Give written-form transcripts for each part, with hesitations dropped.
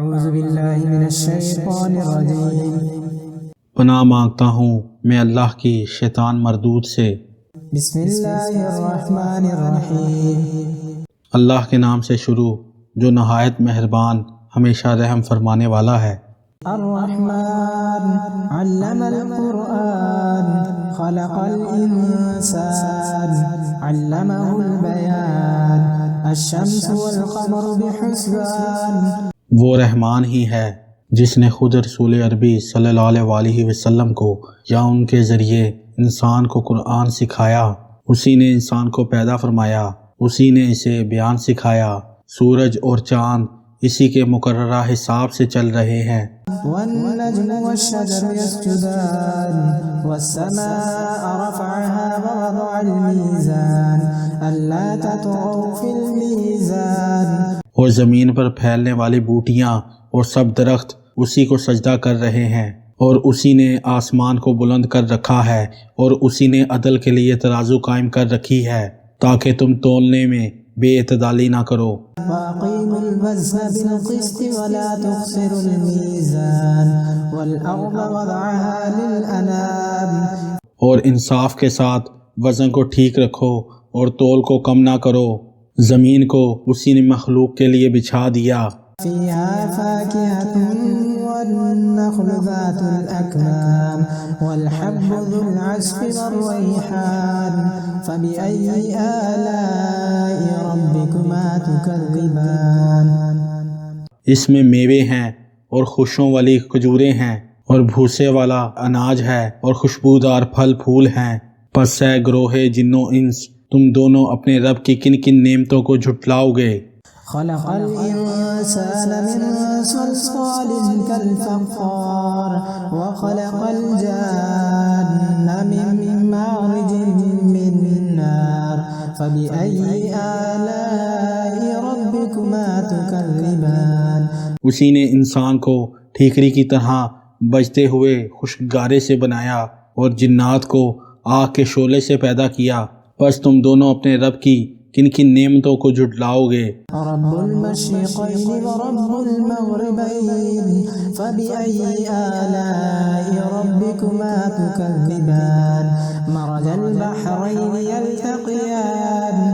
اعوذ باللہ من الشیطان الرجیم۔ پناہ مانگتا ہوں میں اللہ کی شیطان مردود سے۔ بسم اللہ الرحمن الرحیم۔ اللہ کے نام سے شروع جو نہایت مہربان ہمیشہ رحم فرمانے والا ہے۔ الرحمن علم القرآن خلق الانسان علمہ البیان الشمس والقمر بحسبان۔ وہ رحمان ہی ہے جس نے خود رسول عربی صلی اللہ علیہ وسلم کو یا ان کے ذریعے انسان کو قرآن سکھایا۔ اسی نے انسان کو پیدا فرمایا، اسی نے اسے بیان سکھایا۔ سورج اور چاند اسی کے مقررہ حساب سے چل رہے ہیں۔ والنجم والشجر يسجدان والسماء رفعها ووضع الميزان ألا تطغوا في الميزان۔ اور زمین پر پھیلنے والی بوٹیاں اور سب درخت اسی کو سجدہ کر رہے ہیں، اور اسی نے آسمان کو بلند کر رکھا ہے، اور اسی نے عدل کے لیے ترازو قائم کر رکھی ہے تاکہ تم تولنے میں بے اعتدالی نہ کرو۔ وَأَقِيمُوا الْوَزْنَ بِالْقِسْطِ وَلَا تُخْسِرُوا الْمِيزَانَ وَالْأَرْضَ وَضَعَهَا لِلْأَنَامِ۔ اور انصاف کے ساتھ وزن کو ٹھیک رکھو اور تول کو کم نہ کرو۔ زمین کو اسی نے مخلوق کے لیے بچھا دیا۔ فِيهَا فَاكِهَةٌ وَالنَّخْلُ ذَاتُ الْأَكْمَامِ وَالْحَبُّ ذُو الْعَصْفِ وَالرَّيْحَانُ فَبِأَيِّ آلَاءِ رَبِّكُمَا تُكَذِّبَانِ۔ اس میں میوے ہیں اور خوشوں والی کھجوریں ہیں، اور بھوسے والا اناج ہے اور خوشبودار پھل پھول ہیں۔ پس اے گروہ جنو انس، تم دونوں اپنے رب کی کن کن نعمتوں کو جھٹلاؤ گے۔ خلق الانسان من صلصال كالفخار وخلق الجان من مارج من نار فبأي آلاء ربكما تكذبان۔ اسی نے انسان کو ٹھیکری کی طرح بجتے ہوئے خشکگارے سے بنایا اور جنات کو آگ کے شعلے سے پیدا کیا۔ پس تم دونوں اپنے رب کی کن کن نعمتوں کو جھٹلاؤ گے۔ رب المشرقین ورب المغربین فبأي آلاء ربكما تكذبان۔ مرج البحرین یلتقیان۔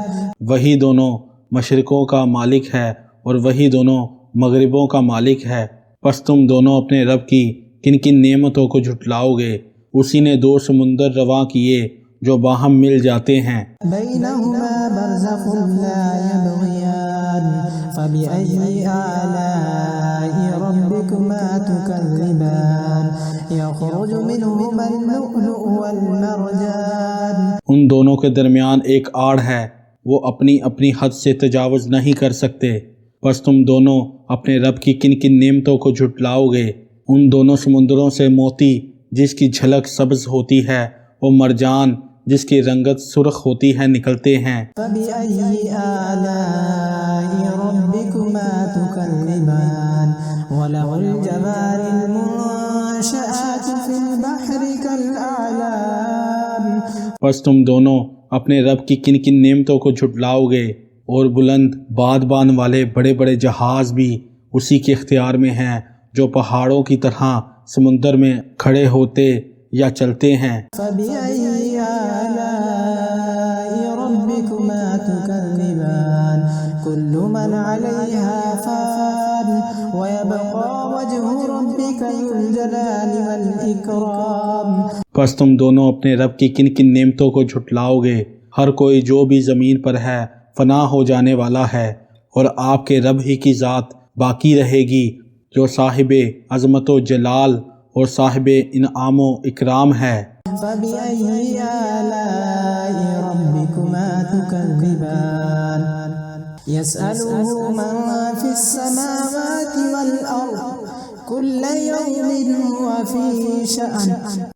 وہی دونوں مشرقوں کا مالک ہے اور وہی دونوں مغربوں کا مالک ہے۔ پس تم دونوں اپنے رب کی کن کن نعمتوں کو جھٹلاؤ گے۔ اسی نے دو سمندر رواں کیے جو باہم مل جاتے ہیں۔ بینہما برزخ لا یبغیان فبأي آلاء ربكما تكذبان۔ یخرج منہما اللؤلؤ والمرجان۔ ان دونوں کے درمیان ایک آڑ ہے، وہ اپنی اپنی حد سے تجاوز نہیں کر سکتے۔ پس تم دونوں اپنے رب کی کن کن نعمتوں کو جھٹلاؤ گے۔ ان دونوں سمندروں سے موتی جس کی جھلک سبز ہوتی ہے اور مرجان جس کی رنگت سرخ ہوتی ہے نکلتے ہیں۔ فبأي آلاء ربكما تكذبان۔ وله الجوار المنشآت في البحر كالأعلام۔ پس تم دونوں اپنے رب کی کن کن نعمتوں کو جھٹلاؤ گے، اور بلند بادبان والے بڑے بڑے جہاز بھی اسی کے اختیار میں ہیں جو پہاڑوں کی طرح سمندر میں کھڑے ہوتے یا چلتے ہیں۔ فبأي آلاء ربكما تكذبان۔ كل من عليها فان ويبقى وجه ربك ذو الجلال والإكرام۔ پس تم دونوں اپنے رب کی کن کن نعمتوں کو جھٹلاؤ گے۔ ہر کوئی جو بھی زمین پر ہے فنا ہو جانے والا ہے، اور آپ کے رب ہی کی ذات باقی رہے گی جو صاحب عظمت و جلال اور صاحب انعام و اکرام ہے۔ فبأي آلاء ربكما تكذبان۔ يسأله من في السماوات والأرض كل يوم هو في شأن۔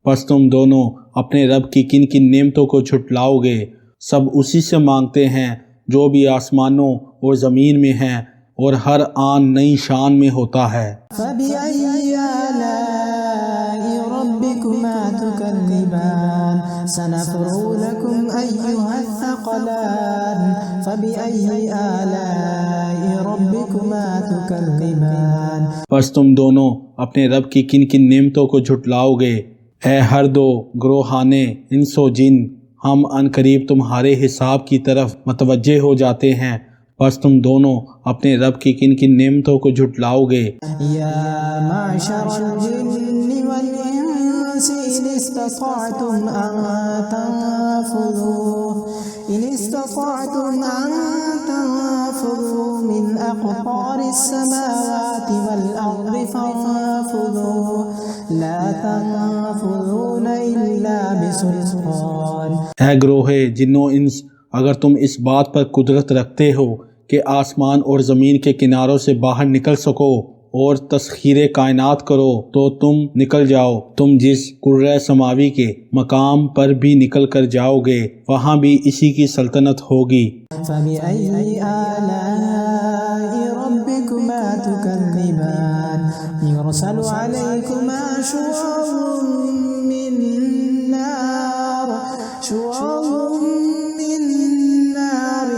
پس تم دونوں اپنے رب کی کن کن نعمتوں کو جھٹلاؤ گے۔ سب اسی سے مانگتے ہیں جو بھی آسمانوں اور زمین میں ہیں، اور ہر آن نئی شان میں ہوتا ہے۔ فبأي آلاء ربكما تكذبان۔ سنفرغ لكم أيها الثقلان فبأي آلاء ربكما تكذبان پس تم دونوں اپنے رب کی کن کن نعمتوں کو جھٹلاؤ گے؟ اے ہر دو گروہانے انس و جن، ہم ان قریب تمہارے حساب کی طرف متوجہ ہو جاتے ہیں، پس تم دونوں اپنے رب کی کن کن نعمتوں کو جھٹلاؤ گے؟ یا معشر الجن والانس ان استطعتم ان تنفذوا من اقطار السماوات والارض فانفذوا لا تنفذون الا بسلطان۔ اے گروہ جنوں انس، اگر تم اس بات پر قدرت رکھتے ہو کہ آسمان اور زمین کے کناروں سے باہر نکل سکو اور تسخیر کائنات کرو تو تم نکل جاؤ، تم جس کرۂ سماوی کے مقام پر بھی نکل کر جاؤ گے وہاں بھی اسی کی سلطنت ہوگی۔ فَبِأَيِّ آلَاءِ رَبِّكُمَا تُكَذِّبَانِ يُرْسَلُ عَلَيْكُمَا شُوَاظٌ مِّن نَّارٍ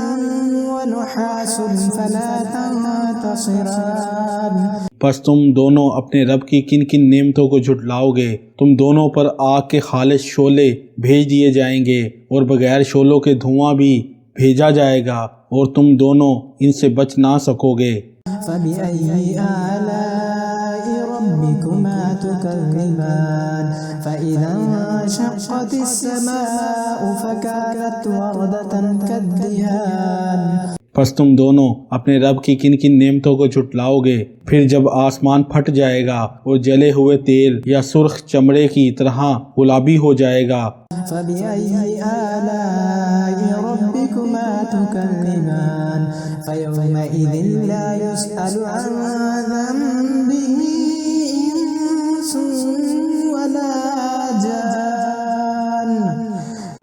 ونحاس فلا تنتصران۔ پس تم دونوں اپنے رب کی کن کن نعمتوں کو جھٹلاؤ گے؟ تم دونوں پر آگ کے خالص شعلے بھیج دیے جائیں گے اور بغیر شعلوں کے دھواں بھی بھیجا جائے گا اور تم دونوں ان سے بچ نہ سکو گے۔ فَبِأَيِّ آلَاءِ رَبِّكُمَا تُكَذِّبَانِ فَإِذَا انشَقَّتِ السَّمَاءُ فَكَانَتْ وَرْدَةً كَالدِّهَانِ۔ پس تم دونوں اپنے رب کی کن کن نعمتوں کو جھٹلاؤ گے؟ پھر جب آسمان پھٹ جائے گا اور جلے ہوئے تیل یا سرخ چمڑے کی طرح گلابی ہو جائے گا۔ فَبِأَيِّ آلَاءِ رَبِّكُمَا تُكَذِّبَانِ فَيَوْمَئِذٍ لَا يُسْأَلُ عَنْ ذَنبِهِ إِنسٌ وَلَا جَانٌّ۔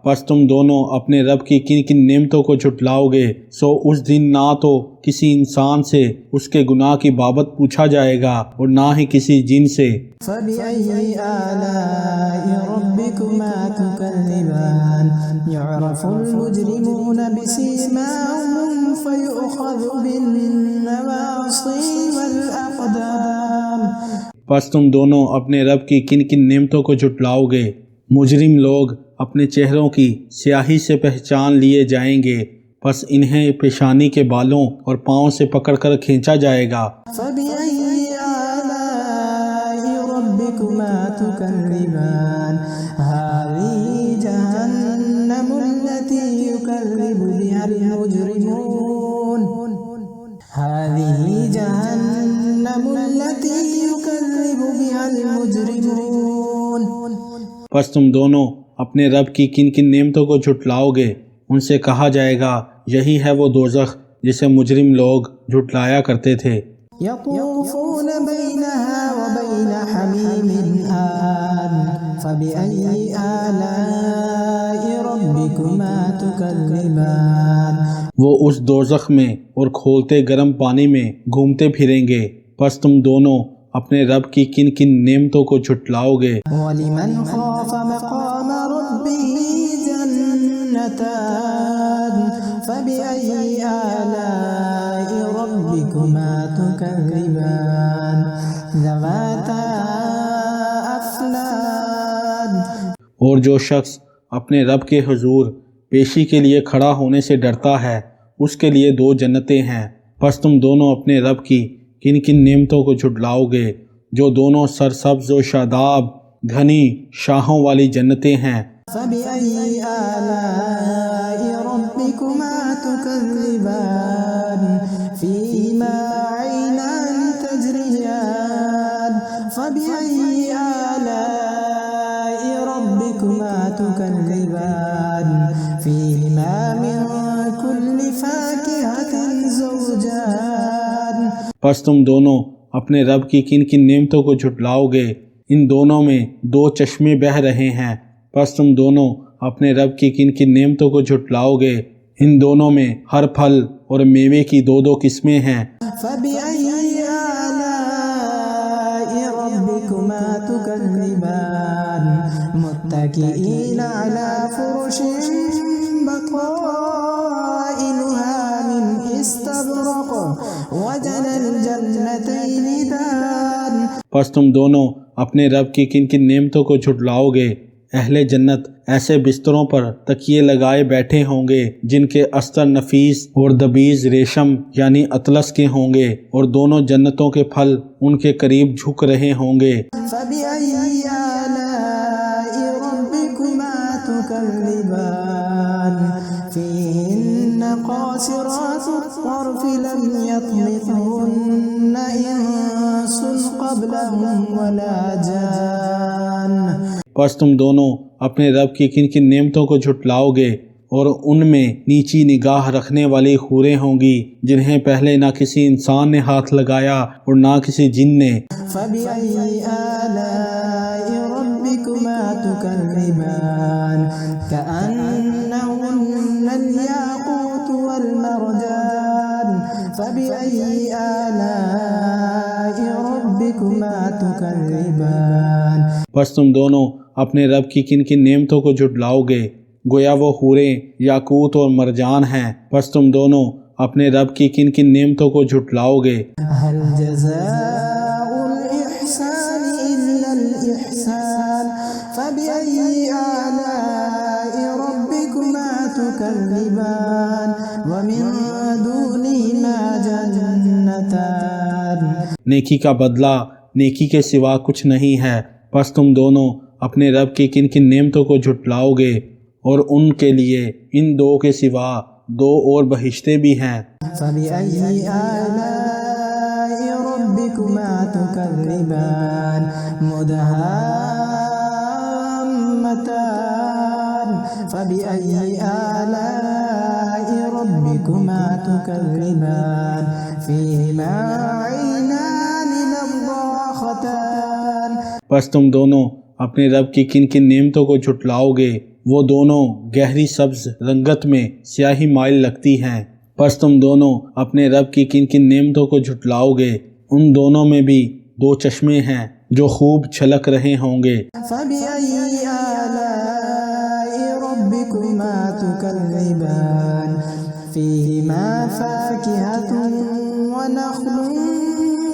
پس تم دونوں اپنے رب کی کن کن نعمتوں کو جھٹلاؤ گے سو اس دن نہ تو کسی انسان سے اس کے گناہ کی بابت پوچھا جائے گا اور نہ ہی کسی جن سے۔ فَبِأَيِّ آلَاءِ رَبِّكُمَا تُكَذِّبَانِ يُعْرَفُ الْمُجْرِمُونَ بِسِيمَاهُمْ فَيُؤْخَذُ بِالنَّوَاصِي وَالْأَقْدَامِ۔ پس تم دونوں اپنے رب کی کن کن نعمتوں کو جھٹلاؤ گے؟ مجرم لوگ اپنے چہروں کی سیاہی سے پہچان لیے جائیں گے، پس انہیں پیشانی کے بالوں اور پاؤں سے پکڑ کر کھینچا جائے گا۔ فَبِأَيِّ آلَاءِ رَبِّكُمَا تُكَذِّبَانِ هَٰذِهِ جَهَنَّمُ الَّتِي يُكَذِّبُ بِهَا الْمُجْرِمُونَ هَٰذِهِ جَهَنَّمُ الَّتِي يُكَذِّبُ بِهَا الْمُجْرِمُونَ۔ پس تم دونوں اپنے رب کی کن کن نعمتوں کو جھٹلاؤ گے؟ ان سے کہا جائے گا یہی ہے وہ دوزخ جسے مجرم لوگ جھٹلایا کرتے تھے۔ يَطُوفُونَ بَيْنَهَا وَبَيْنَ حَمِيمٍ آنٍ فَبِأَيِّ آلَاءِ رَبِّكُمَا تُكَذِّبَانِ۔ وہ اس دوزخ میں اور کھولتے گرم پانی میں گھومتے پھریں گے، پس تم دونوں اپنے رب کی کن کن نعمتوں کو جھٹلاؤ گے؟ وَلِمَنْ خَافَ مَقَامَ رَبِّهِ جَنَّتَانِ فَبِأَيِّ آلَاءِ رَبِّكُمَا تُكَذِّبَانِ ذَوَاتَا أَفْنَانٍ۔ اور جو شخص اپنے رب کے حضور پیشی کے لیے کھڑا ہونے سے ڈرتا ہے اس کے لیے دو جنتیں ہیں، پس تم دونوں اپنے رب کی کن کن نعمتوں کو جھٹلاؤ گے جو دونوں سرسبز و شاداب گھنی شاہوں والی جنتیں ہیں۔ فَبِأَيِّ آلَاءِ رَبِّكُمَا تُكَذِّبَانِ فِيهِمَا عَيْنَانِ تَجْرِيَانِ فَبِأَيِّ آلَاءِ رَبِّكُمَا تُكَذِّبَانِ فِيهِمَا مِن كُلِّ فَاكِهَةٍ زَوْجَانِ۔ پس تم دونوں اپنے رب کی کن کن نعمتوں کو جھٹلاؤ گے؟ ان دونوں میں دو چشمے بہہ رہے ہیں، پس تم دونوں اپنے رب کی کن کن نعمتوں کو جھٹلاؤ گے؟ ان دونوں میں ہر پھل اور میوے کی دو دو قسمیں ہیں۔ فَبِأَيِّ آلَاءِ رَبِّكُمَا ربكما تكذبان متكئين على فرش بطائنها من استبرق وجنى الجنتين دان۔ پس تم دونوں اپنے رب کی کن کن نعمتوں کو جھٹلاؤ گے؟ اہل جنت ایسے بستروں پر تکیے لگائے بیٹھے ہوں گے جن کے استر نفیس اور دبیز ریشم یعنی اطلس کے ہوں گے، اور دونوں جنتوں کے پھل ان کے قریب جھک رہے ہوں گے۔ فَبِأَيِّ آلَاءِ رَبِّكُمَا تُكَذِّبَانِ فِيهِنَّ قَاصِرَاتُ الطَّرْفِ لَمْ يَطْمِثْهُنَّ إِنسٌ قَبْلَهُمْ وَلَا جَانٌّ۔ پس تم دونوں اپنے رب کی کن کن نعمتوں کو جھٹلاؤ گے، اور ان میں نیچی نگاہ رکھنے والی حوریں ہوں گی جنہیں پہلے نہ کسی انسان نے ہاتھ لگایا اور نہ کسی جن نے۔ فَبِأَيِّ آلَاءِ رَبِّكُمَا تُكَذِّبَانِ كَأَنَّهُنَّ الْيَاقُوتُ وَالْمَرْجَانُ فَبِأَيِّ آلَاءِ رَبِّكُمَا تُكَذِّبَانِ۔ پس تم دونوں اپنے رب کی کن کن نعمتوں کو جھٹلاؤ گے؟ گویا وہ حوریں یاقوت اور مرجان ہیں۔ پس تم دونوں اپنے رب کی کن کن نعمتوں کو جھٹلاؤ گے؟ هل جزاء الإحسان إلا الإحسان فبأي آلاء ربكما تكذبان ومن دونهما جنتان۔ نیکی کا بدلہ نیکی کے سوا کچھ نہیں ہے۔ پس تم دونوں اپنے رب کی کن کن نعمتوں کو جھٹلاؤ گے، اور ان کے لیے ان دو کے سوا دو اور بہشتیں بھی ہیں۔ فَبِأَيِّ آلَاءِ رَبِّكُمَا تُكَذِّبَانِ مُدْهَامَّتَانِ فَبِأَيِّ آلَاءِ رَبِّكُمَا تُكَذِّبَانِ فِيهِمَا عَيْنَانِ نَضَّاخَتَانِ۔ پس تم دونوں اپنے رب کی کن کن نعمتوں کو جھٹلاؤ گے؟ وہ دونوں گہری سبز رنگت میں سیاہی مائل لگتی ہیں۔ پس تم دونوں اپنے رب کی کن کن نعمتوں کو جھٹلاؤ گے؟ ان دونوں میں بھی دو چشمے ہیں جو خوب چھلک رہے ہوں گے۔ فَبِأَيِّ آلَاءِ رَبِّكُمَا تُكَذِّبَانِ فِيهِمَا فَاكِهَةٌ وَنَخْلٌ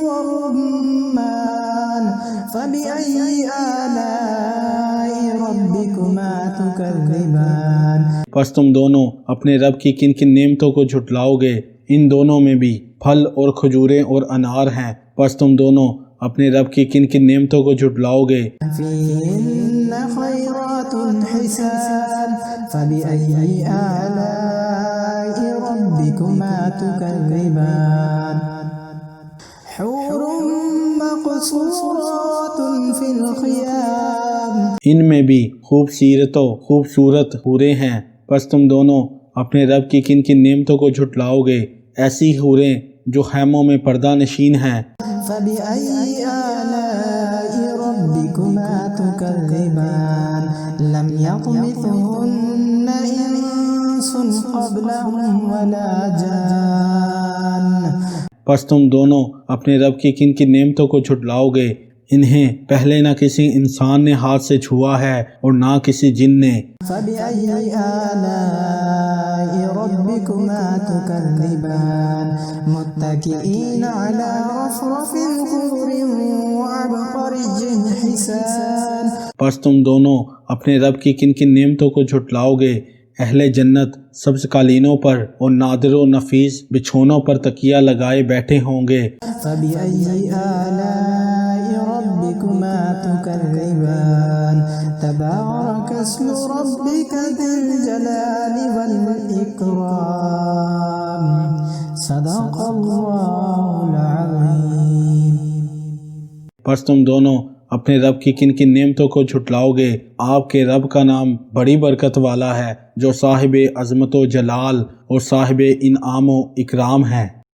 وَرُمَّانٌ فَبِأَيِّ آلَاءِ رَبِّكُمَا تُكَذِّبَانِ۔ پس تم دونوں اپنے رب کی کن کن نعمتوں کو جھٹلاؤ گے؟ ان دونوں میں بھی پھل اور کھجوریں اور انار ہیں۔ پس تم دونوں اپنے رب کی کن کن نعمتوں کو جھٹلاؤ گے؟ فِيهِنَّ خَيْرَاتٌ حِسَانٌ فَبِأَيِّ آلَاءِ رَبِّكُمَا تُكَذِّبَانِ حُورٌ مَقْصُورَاتٌ فِي الْخِيَامِ۔ ان میں بھی خوبصورت حوریں ہیں۔ پس تم دونوں اپنے رب کی کن کن نعمتوں کو جھٹلاؤ گے؟ ایسی حوریں جو خیموں میں پردہ نشین ہیں۔ فَبِأَيِّ آلَاءِ رَبِّكُمَا تُكَذِّبَانِ لَمْ يَطْمِثْهُنَّ إِنسٌ قَبْلَهُمْ وَلَا جَانٌّ۔ پس تم دونوں اپنے رب کی کن کن نعمتوں کو جھٹلاؤ گے؟ انہیں پہلے نہ کسی انسان نے ہاتھ سے چھوا ہے اور نہ کسی جن نے۔ فَبِأَيِّ آلَاءِ رَبِّكُمَا تُكَذِّبَانِ مُتَّكِئِينَ عَلَى رَفْرَفٍ خُضْرٍ وَعَبْقَرِيٍّ حِسَانٍ۔ پس تم دونوں اپنے رب کی کن کن نعمتوں کو جھٹلاؤ گے؟ اہل جنت سبز قالینوں پر اور نادر و نفیس بچھونوں پر تکیہ لگائے بیٹھے ہوں گے۔ فَبِأَيِّ آلَاءِ رَبِّكُمَا تُكَذِّبَانِ تَبَارَكَ اسْمُ رَبِّكَ ذِي الْجَلَالِ وَالْإِكْرَامِ صدق اللہ العظیم۔ پس تم دونوں اپنے رب کی کن کن نعمتوں کو جھٹلاؤ گے؟ آپ کے رب کا نام بڑی برکت والا ہے جو صاحب عظمت و جلال اور صاحب انعام و اکرام ہے۔